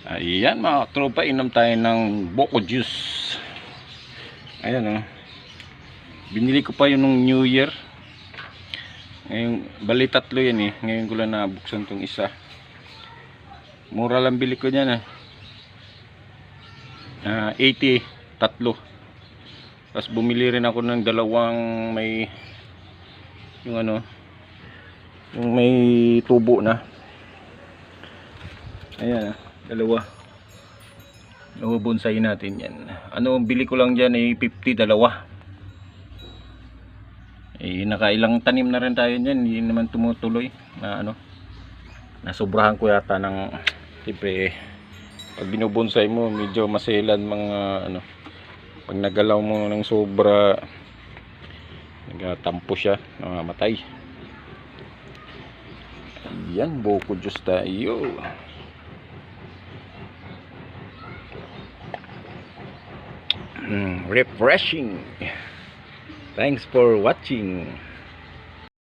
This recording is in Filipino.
Ayan mga tropa, inom tayo ng Boko Juice. Ayan binili ko pa yun nung New Year. Ngayon, bali tatlo yan ngayon ko lang nabuksan tong isa. Mura lang bili ko yan 80 tatlo. Tapos bumili rin ako ng dalawang may yung may tubo na. Ayan dalawa bonsai natin yan. Bili ko lang dyan 50 dalawa. Nakailang tanim na rin tayo dyan, hindi naman tumutuloy na nasobrahan ko yata ng siyempre pag binubonsai mo medyo maselan mga pag nagalaw mo ng sobra nagatampo siya, namamatay. Ayan, Boko Juice tayo. Refreshing. Thanks for watching.